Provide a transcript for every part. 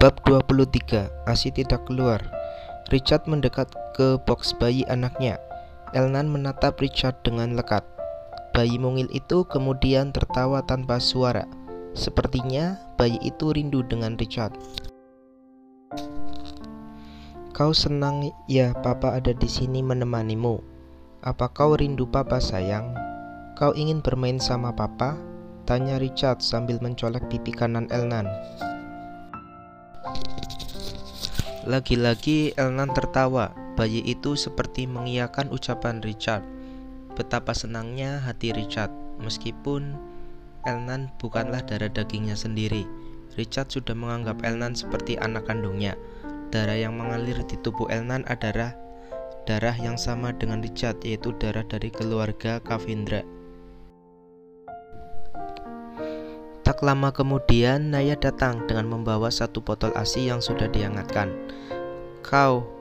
Bab 23. ASI tidak keluar. Richard mendekat ke boks bayi anaknya. Elnan menatap Richard dengan lekat. Bayi mungil itu kemudian tertawa tanpa suara. Sepertinya bayi itu rindu dengan Richard. Kau senang ya papa ada di sini menemanimu? Apa kau rindu papa sayang? Kau ingin bermain sama papa? Tanya Richard sambil mencolek pipi kanan Elnan. Lagi-lagi Elnan tertawa. Bayi itu seperti mengiyakan ucapan Richard. Betapa senangnya hati Richard. Meskipun Elnan bukanlah darah dagingnya sendiri, Richard sudah menganggap Elnan seperti anak kandungnya. Darah yang mengalir di tubuh Elnan adalah darah yang sama dengan Richard, yaitu darah dari keluarga Kavindra. Tak lama kemudian, Naya datang dengan membawa satu botol ASI yang sudah dihangatkan.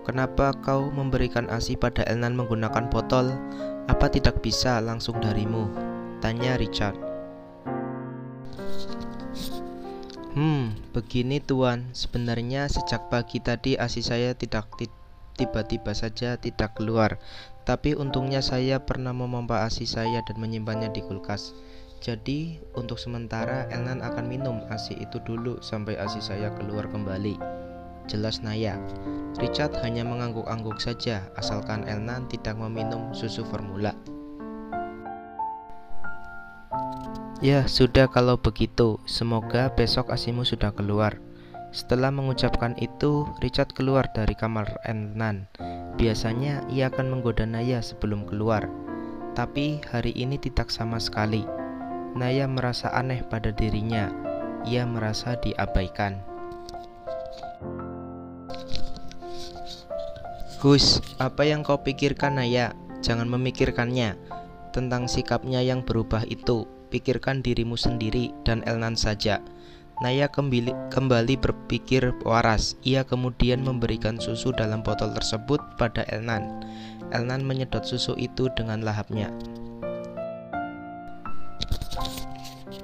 Kenapa kau memberikan ASI pada Elnan menggunakan botol? Apa tidak bisa langsung darimu? Tanya Richard. Begini tuan, sebenarnya sejak pagi tadi ASI saya tiba-tiba saja tidak keluar. Tapi untungnya saya pernah memompa ASI saya dan menyimpannya di kulkas. Jadi untuk sementara Elnan akan minum ASI itu dulu sampai ASI saya keluar kembali. Jelas Naya. Richard hanya mengangguk-angguk saja asalkan Elnan tidak meminum susu formula. Ya sudah kalau begitu, semoga besok ASImu sudah keluar. Setelah mengucapkan itu, Richard keluar dari kamar Elnan. Biasanya ia akan menggoda Naya sebelum keluar, tapi hari ini tidak sama sekali. Naya merasa aneh pada dirinya. Ia merasa diabaikan. Gus, apa yang kau pikirkan Naya? Jangan memikirkannya. Tentang sikapnya yang berubah itu, pikirkan dirimu sendiri dan Elnan saja. Naya kembali berpikir waras. Ia kemudian memberikan susu dalam botol tersebut pada Elnan. Elnan menyedot susu itu dengan lahapnya.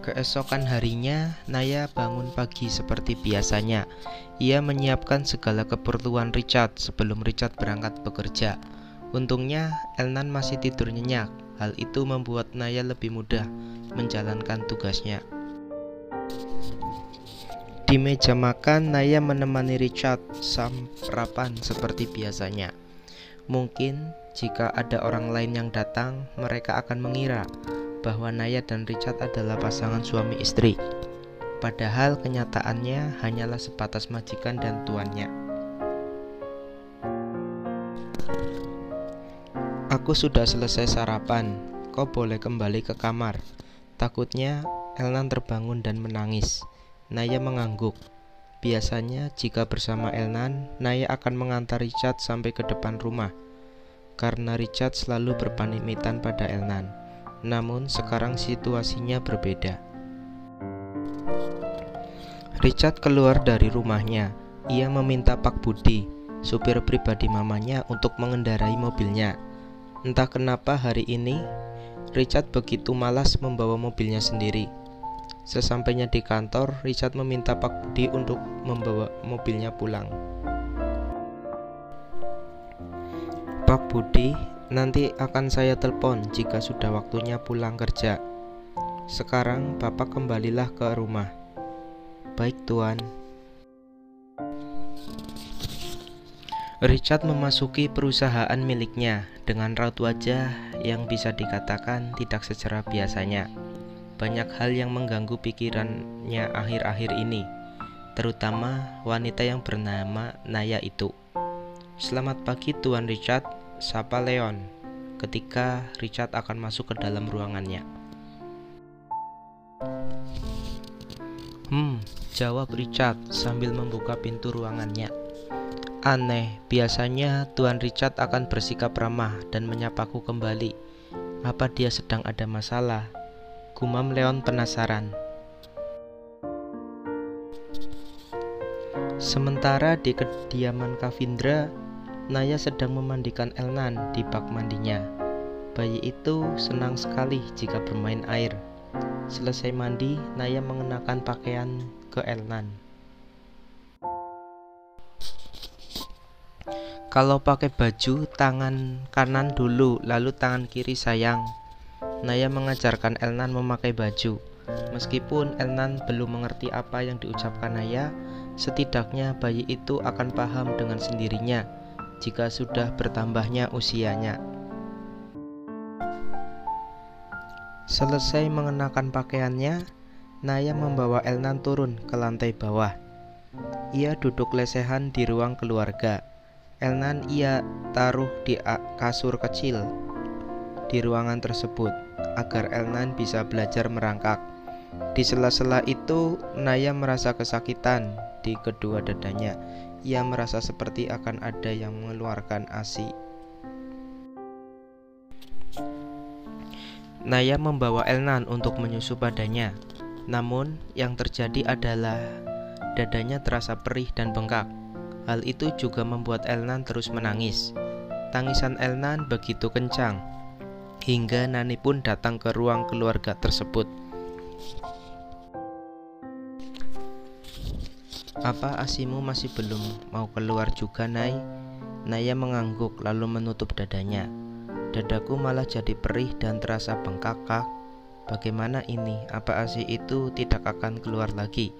Keesokan harinya, Naya bangun pagi seperti biasanya. Ia menyiapkan segala keperluan Richard sebelum Richard berangkat bekerja. Untungnya, Elnan masih tidur nyenyak. Hal itu membuat Naya lebih mudah menjalankan tugasnya. Di meja makan, Naya menemani Richard sarapan seperti biasanya. Mungkin jika ada orang lain yang datang, mereka akan mengira bahwa Naya dan Richard adalah pasangan suami istri. Padahal kenyataannya hanyalah sebatas majikan dan tuannya. Aku sudah selesai sarapan. Kau boleh kembali ke kamar. Takutnya Elnan terbangun dan menangis. Naya mengangguk. Biasanya jika bersama Elnan, Naya akan mengantar Richard sampai ke depan rumah, karena Richard selalu berpamitan pada Elnan. Namun sekarang situasinya berbeda. Richard keluar dari rumahnya. Ia meminta Pak Budi, supir pribadi mamanya, untuk mengendarai mobilnya. Entah kenapa hari ini Richard begitu malas membawa mobilnya sendiri. Sesampainya di kantor, Richard meminta Pak Budi untuk membawa mobilnya pulang. Pak Budi, nanti akan saya telepon jika sudah waktunya pulang kerja. Sekarang Bapak kembalilah ke rumah. Baik, Tuan. Richard memasuki perusahaan miliknya dengan raut wajah yang bisa dikatakan tidak secerah biasanya. Banyak hal yang mengganggu pikirannya akhir-akhir ini, terutama wanita yang bernama Naya itu. Selamat pagi, Tuan Richard, sapa Leon ketika Richard akan masuk ke dalam ruangannya. Jawab Richard sambil membuka pintu ruangannya. Aneh, biasanya Tuan Richard akan bersikap ramah dan menyapaku kembali. Apa dia sedang ada masalah? Gumam Leon penasaran. Sementara di kediaman Kavindra, Naya sedang memandikan Elnan di bak mandinya. Bayi itu senang sekali jika bermain air. Selesai mandi, Naya mengenakan pakaian ke Elnan. Kalau pakai baju, tangan kanan dulu, lalu tangan kiri sayang. Naya mengajarkan Elnan memakai baju. Meskipun Elnan belum mengerti apa yang diucapkan Naya, setidaknya bayi itu akan paham dengan sendirinya jika sudah bertambahnya usianya. Selesai mengenakan pakaiannya, Naya membawa Elnan turun ke lantai bawah. Ia duduk lesehan di ruang keluarga. Elnan ia taruh di kasur kecil di ruangan tersebut agar Elnan bisa belajar merangkak. Di sela-sela itu, Naya merasa kesakitan di kedua dadanya. Ia merasa seperti akan ada yang mengeluarkan ASI. Naya membawa Elnan untuk menyusu padanya. Namun, yang terjadi adalah dadanya terasa perih dan bengkak. Hal itu juga membuat Elnan terus menangis. Tangisan Elnan begitu kencang hingga Nani pun datang ke ruang keluarga tersebut. "Apa asimu masih belum mau keluar juga, Nay?" Naya mengangguk lalu menutup dadanya. "Dadaku malah jadi perih dan terasa bengkak, Kak. Bagaimana ini? Apa ASI itu tidak akan keluar lagi?"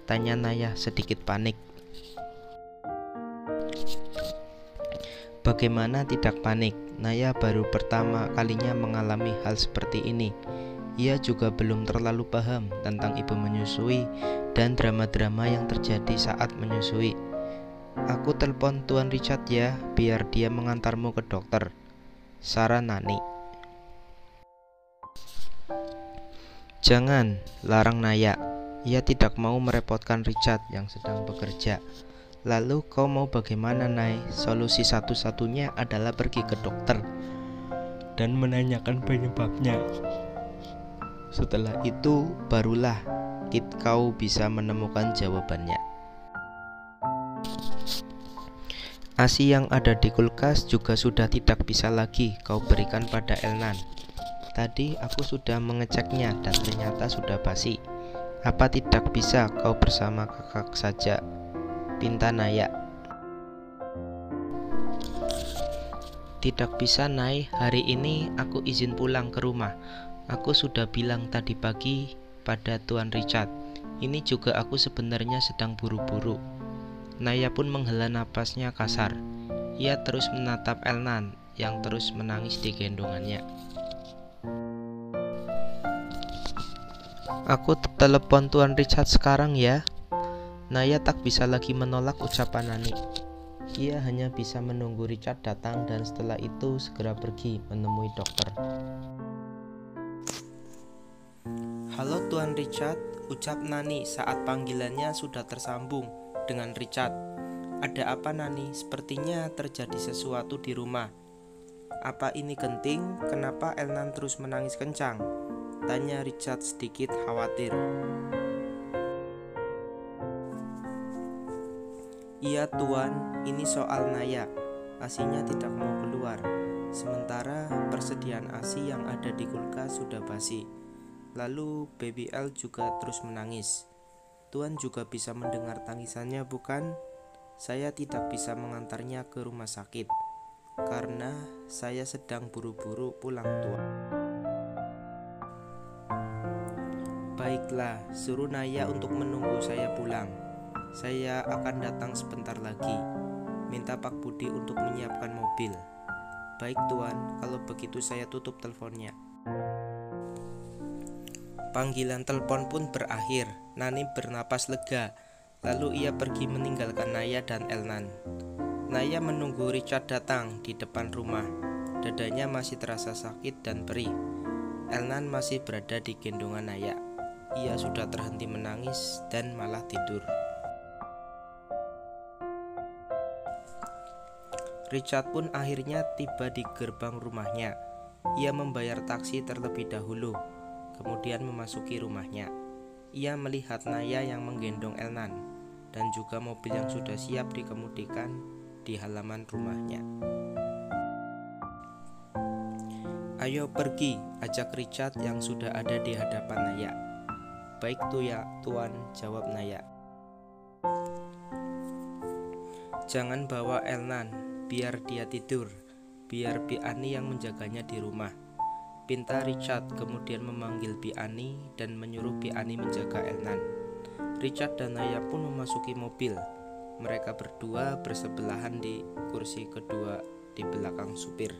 tanya Naya sedikit panik. Bagaimana tidak panik? Naya baru pertama kalinya mengalami hal seperti ini. Ia juga belum terlalu paham tentang ibu menyusui dan drama-drama yang terjadi saat menyusui. "Aku telepon Tuan Richard ya, biar dia mengantarmu ke dokter," saran Nani. "Jangan," larang Naya. Ia tidak mau merepotkan Richard yang sedang bekerja. "Lalu kau mau bagaimana, Nay? Solusi satu-satunya adalah pergi ke dokter dan menanyakan penyebabnya. Setelah itu barulah kau bisa menemukan jawabannya." ASI yang ada di kulkas juga sudah tidak bisa lagi kau berikan pada Elnan. Tadi aku sudah mengeceknya dan ternyata sudah basi. Apa tidak bisa kau bersama kakak saja? Pinta Naya. "Tidak bisa, Nay. Hari ini aku izin pulang ke rumah. Aku sudah bilang tadi pagi pada Tuan Richard. Ini juga aku sebenarnya sedang buru-buru." Naya pun menghela napasnya kasar. Ia terus menatap Elnan yang terus menangis di gendongannya. "Aku telepon Tuan Richard sekarang ya." Naya tak bisa lagi menolak ucapan Nani. Ia hanya bisa menunggu Richard datang dan setelah itu segera pergi menemui dokter. "Halo Tuan Richard," ucap Nani saat panggilannya sudah tersambung dengan Richard. "Ada apa, Nani? Sepertinya terjadi sesuatu di rumah." "Apa ini genting? Kenapa Elnan terus menangis kencang?" tanya Richard sedikit khawatir. "Iya Tuan, ini soal Naya. ASInya tidak mau keluar. Sementara persediaan ASI yang ada di kulkas sudah basi. Lalu baby L juga terus menangis. Tuan juga bisa mendengar tangisannya, bukan? Saya tidak bisa mengantarnya ke rumah sakit karena saya sedang buru-buru pulang, Tuan." "Baiklah, suruh Naya untuk menunggu saya pulang. Saya akan datang sebentar lagi. Minta Pak Budi untuk menyiapkan mobil." "Baik Tuan, kalau begitu saya tutup teleponnya." Panggilan telepon pun berakhir. Nani bernapas lega. Lalu ia pergi meninggalkan Naya dan Elnan. Naya menunggu Richard datang di depan rumah. Dadanya masih terasa sakit dan perih. Elnan masih berada di gendongan Naya. Ia sudah terhenti menangis dan malah tidur. Richard pun akhirnya tiba di gerbang rumahnya. Ia membayar taksi terlebih dahulu, kemudian memasuki rumahnya. Ia melihat Naya yang menggendong Elnan dan juga mobil yang sudah siap dikemudikan di halaman rumahnya. "Ayo pergi," ajak Richard yang sudah ada di hadapan Naya. "Baik tuh ya, Tuan," jawab Naya. Jangan bawa Elnan, biar dia tidur. Biar Bi Ani yang menjaganya di rumah. Pinta Richard kemudian memanggil Bi Ani dan menyuruh Bi Ani menjaga Elnan. Richard dan Naya pun memasuki mobil. Mereka berdua bersebelahan di kursi kedua di belakang supir.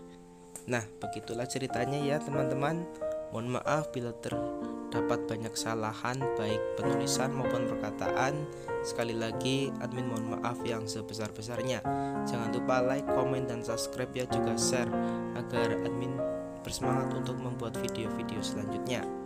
Nah, begitulah ceritanya ya teman-teman. Mohon maaf bila terdapat banyak kesalahan baik penulisan maupun perkataan. Sekali lagi admin mohon maaf yang sebesar-besarnya. Jangan lupa like, komen, dan subscribe ya, juga share agar admin bersemangat untuk membuat video-video selanjutnya.